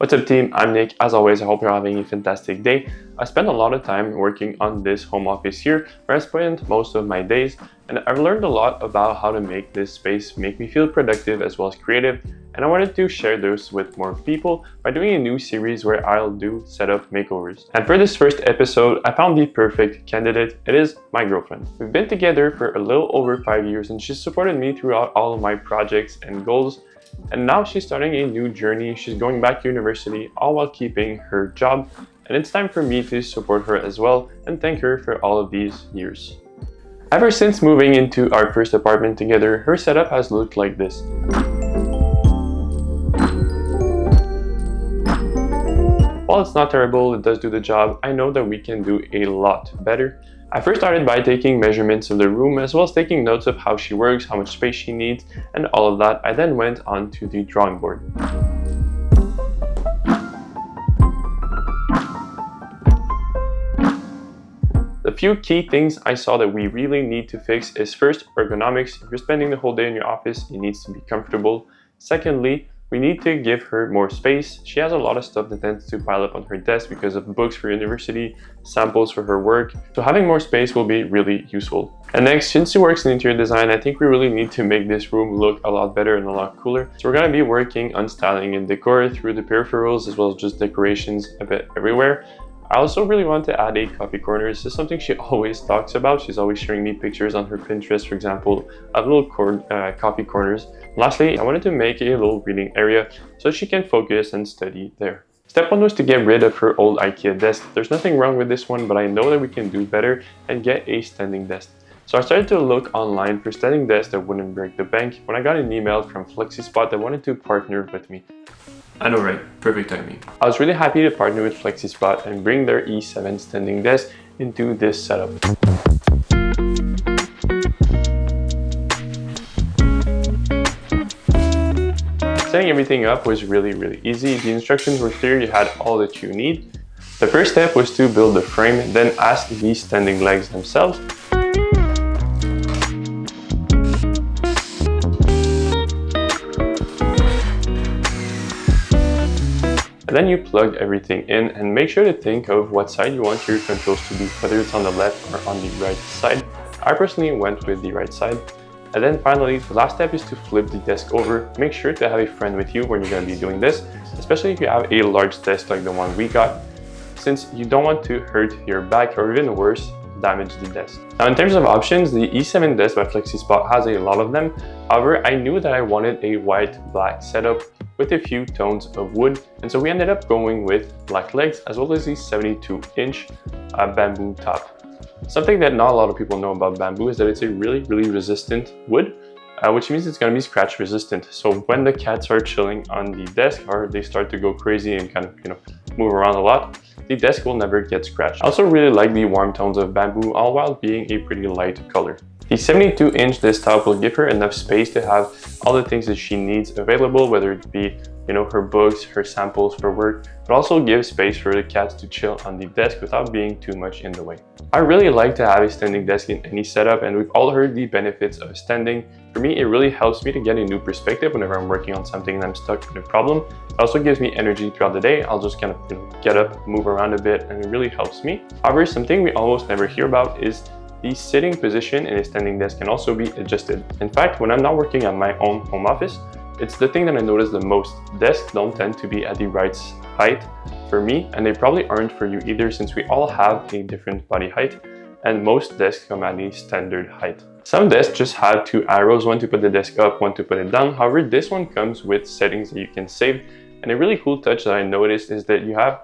What's up team, I'm Nick. As always, I hope you're having a fantastic day. I spent a lot of time working on this home office here where I spent most of my days, and I've learned a lot about how to make this space make me feel productive as well as creative, and I wanted to share those with more people by doing a new series where I'll do setup makeovers. And for this first episode, I found the perfect candidate. It is my girlfriend. We've been together for a little over 5 years and she's supported me throughout all of my projects and goals. And now she's starting a new journey. She's going back to university, all while keeping her job. And it's time for me to support her as well and thank her for all of these years. Ever since moving into our first apartment together, her setup has looked like this. While it's not terrible, it does do the job, I know that we can do a lot better. I first started by taking measurements of the room as well as taking notes of how she works, how much space she needs, and all of that. I then went on to the drawing board. The few key things I saw that we really need to fix is first, ergonomics. If you're spending the whole day in your office, it needs to be comfortable. Secondly, we need to give her more space. She has a lot of stuff that tends to pile up on her desk because of books for university, samples for her work. So having more space will be really useful. And next, since she works in interior design, I think we really need to make this room look a lot better and a lot cooler. So we're gonna be working on styling and decor through the peripherals as well as just decorations a bit everywhere. I also really want to add a coffee corner. This is something she always talks about. She's always sharing me pictures on her Pinterest, for example, of little coffee corners. Lastly, I wanted to make a little reading area so she can focus and study there. Step 1 was to get rid of her old IKEA desk. There's nothing wrong with this one, but I know that we can do better and get a standing desk. So I started to look online for standing desks that wouldn't break the bank when I got an email from FlexiSpot that wanted to partner with me. I know, right? Perfect timing. I was really happy to partner with FlexiSpot and bring their E7 standing desk into this setup. Setting everything up was really easy. The instructions were clear, you had all that you need. The first step was to build the frame, then add the standing legs themselves. And then you plug everything in and make sure to think of what side you want your controls to be, whether it's on the left or on the right side. I personally went with the right side. And then finally, the last step is to flip the desk over. Make sure to have a friend with you when you're going to be doing this, especially if you have a large desk like the one we got, since you don't want to hurt your back or even worse, damage the desk. Now in terms of options, the E7 desk by FlexiSpot has a lot of them. However, I knew that I wanted a white-black setup with a few tones of wood, and so we ended up going with black legs as well as the 72-inch bamboo top. Something that not a lot of people know about bamboo is that it's a really resistant wood, which means it's going to be scratch resistant. So when the cats are chilling on the desk or they start to go crazy and kind of move around a lot, the desk will never get scratched. I also really like the warm tones of bamboo, all while being a pretty light color. The 72-inch desktop will give her enough space to have all the things that she needs available, whether it be her books, her samples for work, but also give space for the cats to chill on the desk without being too much in the way. I really like to have a standing desk in any setup, and we've all heard the benefits of standing. For me, it really helps me to get a new perspective whenever I'm working on something and I'm stuck with a problem. It also gives me energy throughout the day. I'll just kind of get up, move around a bit, and it really helps me. However, something we almost never hear about is the sitting position in a standing desk can also be adjusted. In fact, when I'm not working at my own home office, it's the thing that I notice the most. Desks don't tend to be at the right height for me, and they probably aren't for you either, since we all have a different body height, and most desks come at a standard height. Some desks just have two arrows, one to put the desk up, one to put it down. However, this one comes with settings that you can save, and a really cool touch that I noticed is that you have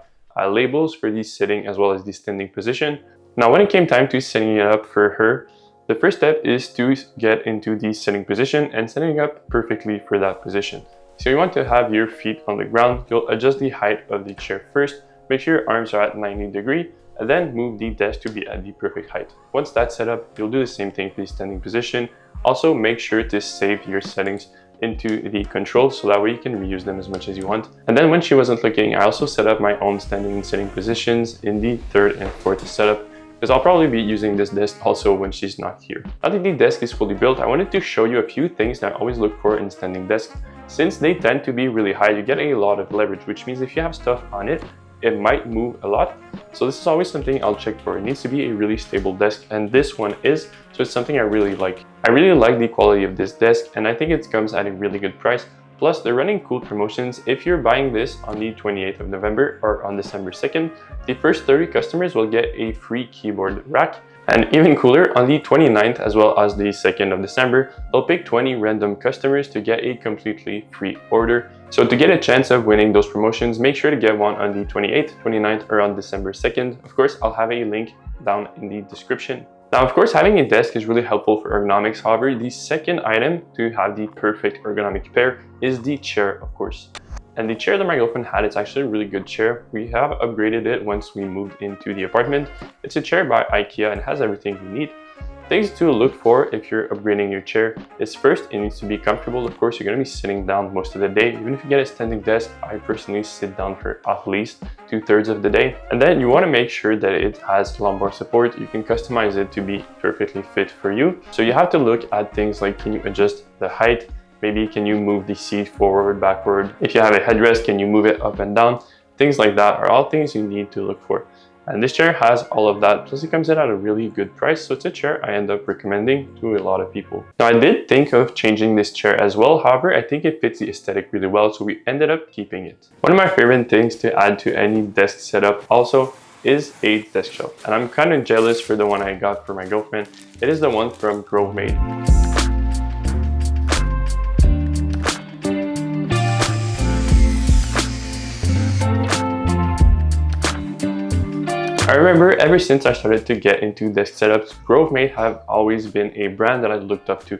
labels for the sitting as well as the standing position. Now, when it came time to setting it up for her, the first step is to get into the sitting position and setting up perfectly for that position. So you want to have your feet on the ground. You'll adjust the height of the chair first, make sure your arms are at 90 degrees, and then move the desk to be at the perfect height. Once that's set up, you'll do the same thing for the standing position. Also, make sure to save your settings into the controls so that way you can reuse them as much as you want. And then when she wasn't looking, I also set up my own standing and sitting positions in the third and fourth setup because I'll probably be using this desk also when she's not here. Now that the desk is fully built, I wanted to show you a few things that I always look for in standing desks. Since they tend to be really high, you get a lot of leverage, which means if you have stuff on it, it might move a lot. So this is always something I'll check for. It needs to be a really stable desk, and this one is, so it's something I really like. I really like the quality of this desk, and I think it comes at a really good price. Plus, they're running cool promotions. If you're buying this on the 28th of November or on December 2nd, the first 30 customers will get a free keyboard rack. And even cooler, on the 29th as well as the 2nd of December, they'll pick 20 random customers to get a completely free order. So to get a chance of winning those promotions, make sure to get one on the 28th, 29th, or on December 2nd. Of course, I'll have a link down in the description. Now, of course, having a desk is really helpful for ergonomics. However, the second item to have the perfect ergonomic pair is the chair, of course. And the chair that my girlfriend had, it's actually a really good chair. We have upgraded it once we moved into the apartment. It's a chair by IKEA and has everything you need. Things to look for if you're upgrading your chair is first, it needs to be comfortable. Of course, you're going to be sitting down most of the day. Even if you get a standing desk, I personally sit down for at least 2/3 of the day. And then you want to make sure that it has lumbar support. You can customize it to be perfectly fit for you. So you have to look at things like, can you adjust the height? Maybe can you move the seat forward, backward? If you have a headrest, can you move it up and down? Things like that are all things you need to look for. And this chair has all of that, plus it comes in at a really good price, so it's a chair I end up recommending to a lot of people. Now, I did think of changing this chair as well, however, I think it fits the aesthetic really well, so we ended up keeping it. One of my favorite things to add to any desk setup also is a desk shelf. And I'm kind of jealous for the one I got for my girlfriend. It is the one from Grovemade. I remember ever since I started to get into desk setups, Grovemade have always been a brand that I looked up to.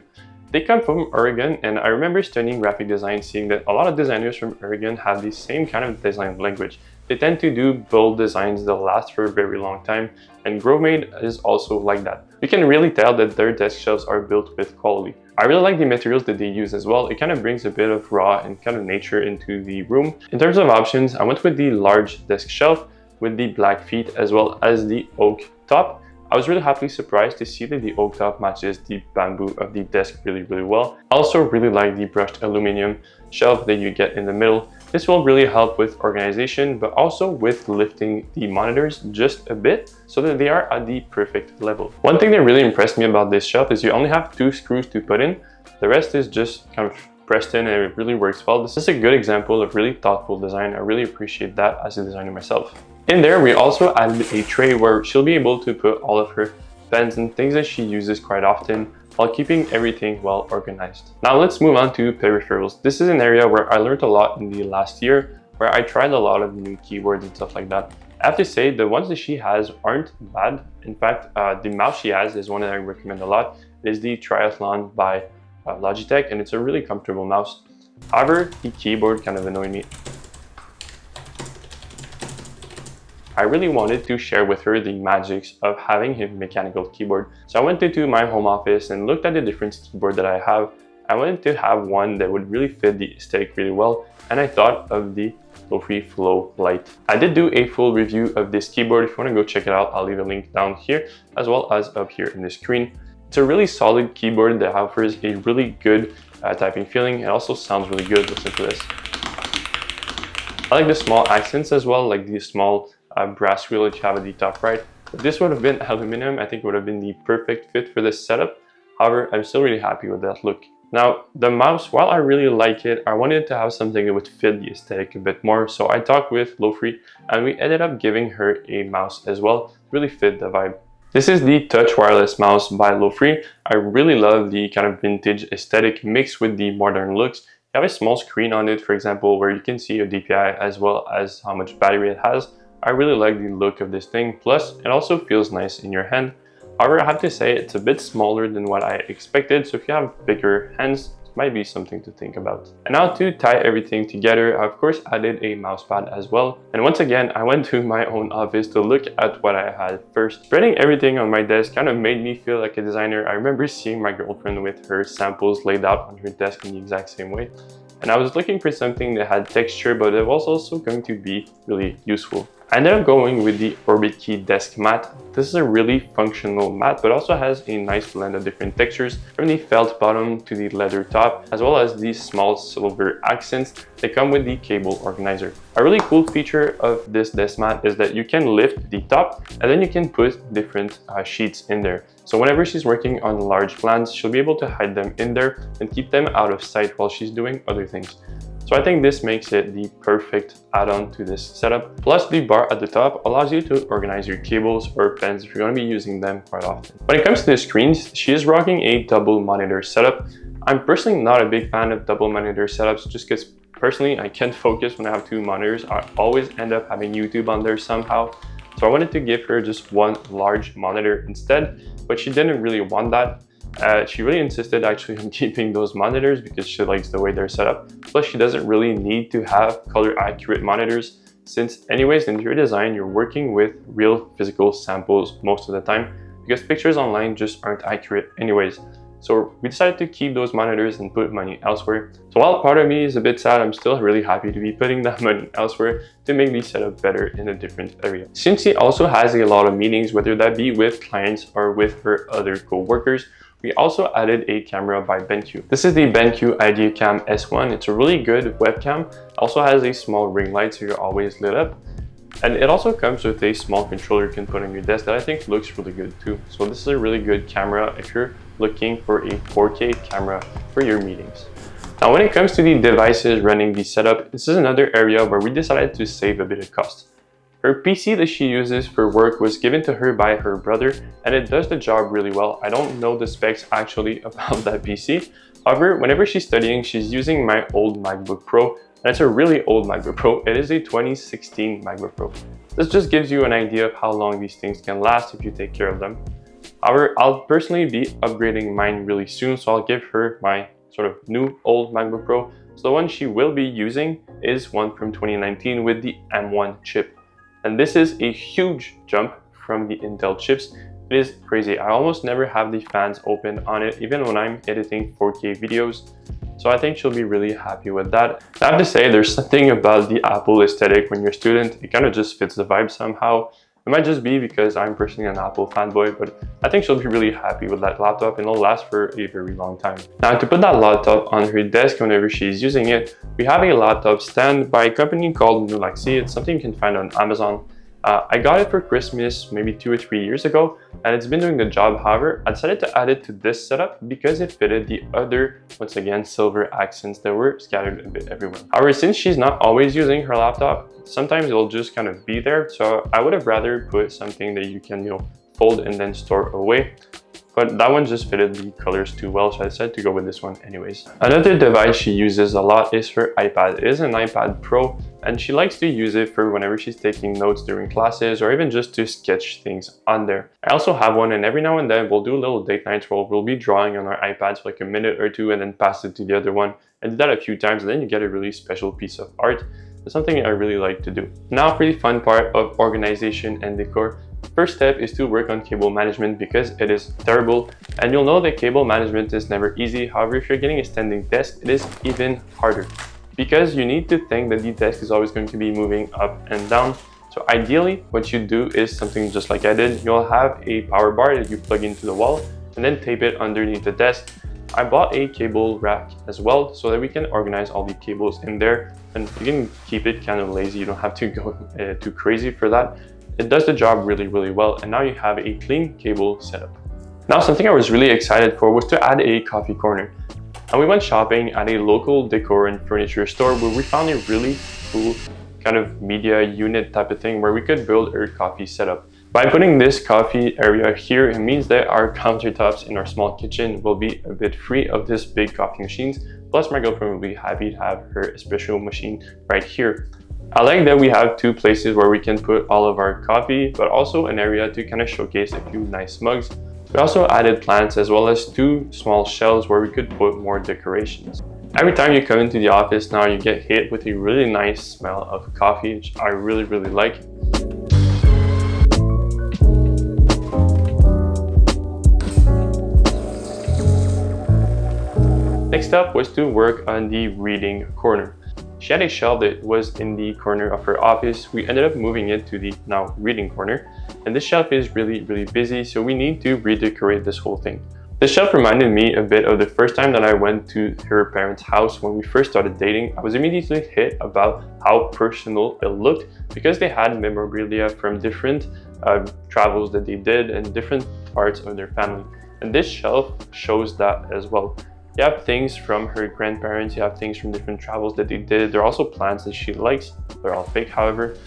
They come from Oregon, and I remember studying graphic design, seeing that a lot of designers from Oregon have the same kind of design language. They tend to do bold designs that last for a very long time, and Grovemade is also like that. You can really tell that their desk shelves are built with quality. I really like the materials that they use as well. It kind of brings a bit of raw and kind of nature into the room. In terms of options, I went with the large desk shelf with the black feet as well as the oak top. I was really happily surprised to see that the oak top matches the bamboo of the desk really well. I also really like the brushed aluminum shelf that you get in the middle. This will really help with organization, but also with lifting the monitors just a bit so that they are at the perfect level. One thing that really impressed me about this shelf is you only have 2 screws to put in. The rest is just kind of pressed in, and it really works well. This is a good example of really thoughtful design. I really appreciate that as a designer myself. In there, we also added a tray where she'll be able to put all of her pens and things that she uses quite often while keeping everything well organized. Now let's move on to peripherals. This is an area where I learned a lot in the last year, where I tried a lot of new keyboards and stuff like that. I have to say the ones that she has aren't bad. In fact, the mouse she has is one that I recommend a lot. It is the Triathlon by Logitech, and it's a really comfortable mouse. However, the keyboard kind of annoyed me. I really wanted to share with her the magics of having a mechanical keyboard. So I went into my home office and looked at the different keyboard that I have. I wanted to have one that would really fit the aesthetic really well, and I thought of the Lo-Fi Flow Lite. I did do a full review of this keyboard. If you want to go check it out, I'll leave a link down here as well as up here in the screen. It's a really solid keyboard that offers a really good typing feeling. It also sounds really good. Listen to this. I like the small accents as well, like the small brass wheel that you have at the top right. If this would have been aluminum, I think it would have been the perfect fit for this setup. However, I'm still really happy with that look. Now, the mouse, while I really like it, I wanted to have something that would fit the aesthetic a bit more. So I talked with Lo-Fi and we ended up giving her a mouse as well, really fit the vibe. This is the Touch Wireless Mouse by Lo-Fi. I really love the kind of vintage aesthetic mixed with the modern looks. You have a small screen on it, for example, where you can see your DPI as well as how much battery it has. I really like the look of this thing, plus it also feels nice in your hand. However, I have to say it's a bit smaller than what I expected, so if you have bigger hands, it might be something to think about. And now to tie everything together, I of course added a mousepad as well. And once again, I went to my own office to look at what I had first. Spreading everything on my desk kind of made me feel like a designer. I remember seeing my girlfriend with her samples laid out on her desk in the exact same way. And I was looking for something that had texture, but it was also going to be really useful. I ended up going with the Orbit Key desk mat. This is a really functional mat, but also has a nice blend of different textures, from the felt bottom to the leather top, as well as these small silver accents that come with the cable organizer. A really cool feature of this desk mat is that you can lift the top and then you can put different sheets in there. So whenever she's working on large plants, she'll be able to hide them in there and keep them out of sight while she's doing other things. So I think this makes it the perfect add-on to this setup. Plus, the bar at the top allows you to organize your cables or pens if you're going to be using them quite often. When it comes to the screens, she is rocking a double monitor setup. I'm personally not a big fan of double monitor setups just because personally I can't focus when I have two monitors. I always end up having YouTube on there somehow. So I wanted to give her just one large monitor instead, but she didn't really want that. She really insisted actually on keeping those monitors because she likes the way they're set up. Plus, she doesn't really need to have color accurate monitors since anyways in interior design, you're working with real physical samples most of the time because pictures online just aren't accurate anyways. So we decided to keep those monitors and put money elsewhere. So while part of me is a bit sad, I'm still really happy to be putting that money elsewhere to make the setup better in a different area. Since she also has a lot of meetings, whether that be with clients or with her other co-workers, we also added a camera by BenQ. This is the BenQ IdeaCam S1. It's a really good webcam. Also has a small ring light so you're always lit up. And it also comes with a small controller you can put on your desk that I think looks really good too. So this is a really good camera if you're looking for a 4K camera for your meetings. Now when it comes to the devices running the setup, this is another area where we decided to save a bit of cost. Her PC that she uses for work was given to her by her brother and it does the job really well. I don't know the specs actually about that PC. However, whenever she's studying, she's using my old MacBook Pro, and it's a really old MacBook Pro. It is a 2016 MacBook Pro. This just gives you an idea of how long these things can last if you take care of them. However, I'll personally be upgrading mine really soon, so I'll give her my sort of new old MacBook Pro. So the one she will be using is one from 2019 with the M1 chip. And this is a huge jump from the Intel chips. It is crazy. I almost never have the fans open on it, even when I'm editing 4K videos. So I think she'll be really happy with that. I have to say, there's something about the Apple aesthetic when you're a student. It kind of just fits the vibe somehow. It might just be because I'm personally an Apple fanboy, but I think she'll be really happy with that laptop and it'll last for a very long time. Now to put that laptop on her desk whenever she's using it, we have a laptop stand by a company called Nulaxi. It's something you can find on Amazon. I got it for Christmas maybe 2 or 3 years ago and it's been doing the job. However, I decided to add it to this setup because it fitted the other, once again, silver accents that were scattered a bit everywhere. However, since she's not always using her laptop, sometimes it'll just kind of be there. So I would have rather put something that you can, fold and then store away. But that one just fitted the colors too well, so I decided to go with this one anyways. Another device she uses a lot is her iPad. It is an iPad Pro, and she likes to use it for whenever she's taking notes during classes or even just to sketch things on there. I also have one, and every now and then we'll do little date nights where we'll be drawing on our iPads for like a minute or two and then pass it to the other one. I did that a few times and then you get a really special piece of art. It's something I really like to do. Now for the fun part of organization and decor. First step is to work on cable management because it is terrible, and you'll know that cable management is never easy. However, if you're getting a standing desk, it is even harder because you need to think that the desk is always going to be moving up and down. So ideally, what you do is something just like I did. You'll have a power bar that you plug into the wall and then tape it underneath the desk. I bought a cable rack as well so that we can organize all the cables in there, and you can keep it kind of lazy. You don't have to go too crazy for that. It does the job really, really well, and now you have a clean cable setup. Now, something I was really excited for was to add a coffee corner. And we went shopping at a local decor and furniture store where we found a really cool kind of media unit type of thing where we could build our coffee setup. By putting this coffee area here, it means that our countertops in our small kitchen will be a bit free of this big coffee machines. Plus, my girlfriend will be happy to have her espresso machine right here. I like that we have two places where we can put all of our coffee, but also an area to kind of showcase a few nice mugs. We also added plants as well as two small shelves where we could put more decorations. Every time you come into the office now, you get hit with a really nice smell of coffee, which I really, really like. Next up was to work on the reading corner. She had a shelf that was in the corner of her office. We ended up moving it to the now reading corner, and this shelf is really busy, so we need to redecorate this whole thing. This shelf reminded me a bit of the first time that I went to her parents' house when we first started dating. I was immediately hit about how personal it looked because they had memorabilia from different travels that they did and different parts of their family. And this shelf shows that as well. You have things from her grandparents, you have things from different travels that they did. There are also plants that she likes. They're all fake, however.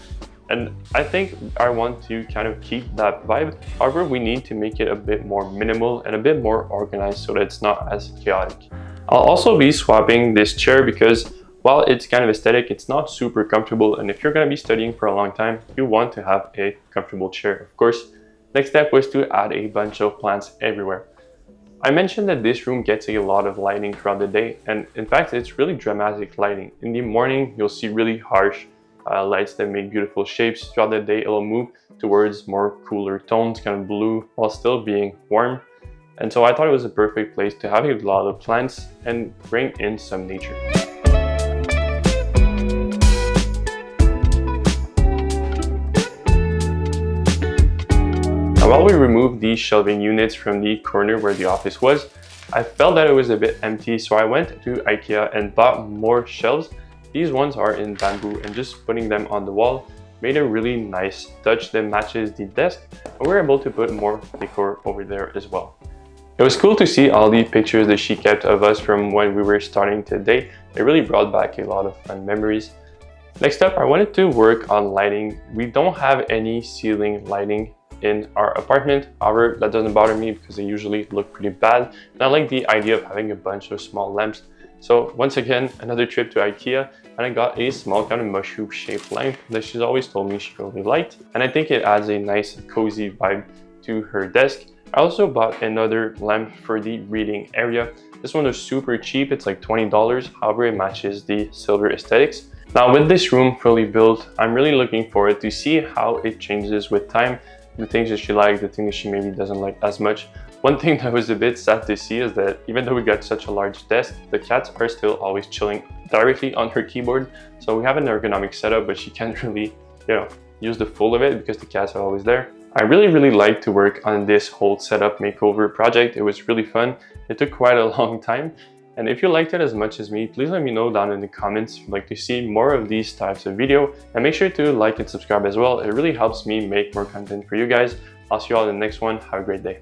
And I think I want to kind of keep that vibe. However, we need to make it a bit more minimal and a bit more organized so that it's not as chaotic. I'll also be swapping this chair because while it's kind of aesthetic, it's not super comfortable. And if you're going to be studying for a long time, you want to have a comfortable chair, of course. Next step was to add a bunch of plants everywhere. I mentioned that this room gets a lot of lighting throughout the day, and in fact, it's really dramatic lighting. In the morning, you'll see really harsh lights that make beautiful shapes. Throughout the day, it'll move towards more cooler tones, kind of blue, while still being warm. And so I thought it was a perfect place to have a lot of plants and bring in some nature. Now, while we removed the shelving units from the corner where the office was, I felt that it was a bit empty, so I went to IKEA and bought more shelves. These ones are in bamboo, and just putting them on the wall made a really nice touch that matches the desk, and we're able to put more decor over there as well. It was cool to see all the pictures that she kept of us from when we were starting to date. It really brought back a lot of fun memories. Next up, I wanted to work on lighting. We don't have any ceiling lighting in our apartment. However, that doesn't bother me because they usually look pretty bad. And I like the idea of having a bunch of small lamps. So once again, another trip to IKEA, and I got a small kind of mushroom shaped lamp that she's always told me she really liked. And I think it adds a nice cozy vibe to her desk. I also bought another lamp for the reading area. This one was super cheap, it's like $20. However, it matches the silver aesthetics. Now with this room fully built, I'm really looking forward to see how it changes with time. The things that she likes, the things that she maybe doesn't like as much. One thing that was a bit sad to see is that even though we got such a large desk, the cats are still always chilling directly on her keyboard. So we have an ergonomic setup, but she can't really, use the full of it because the cats are always there. I really like to work on this whole setup makeover project. It was really fun. It took quite a long time. And if you liked it as much as me, please let me know down in the comments if you'd like to see more of these types of video, and make sure to like and subscribe as well. It really helps me make more content for you guys. I'll see you all in the next one. Have a great day.